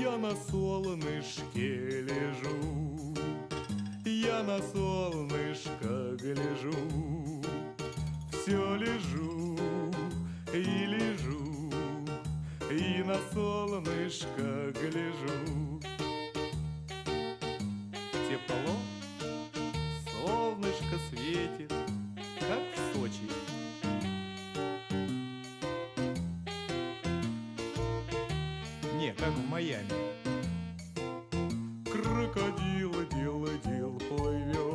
Я на солнышке лежу, я на солнышко гляжу, все лежу и лежу, и на солнышко гляжу. Тепло, солнышко светит, как в Сочи. Не, как в Майами. Крокодил, дил, плывет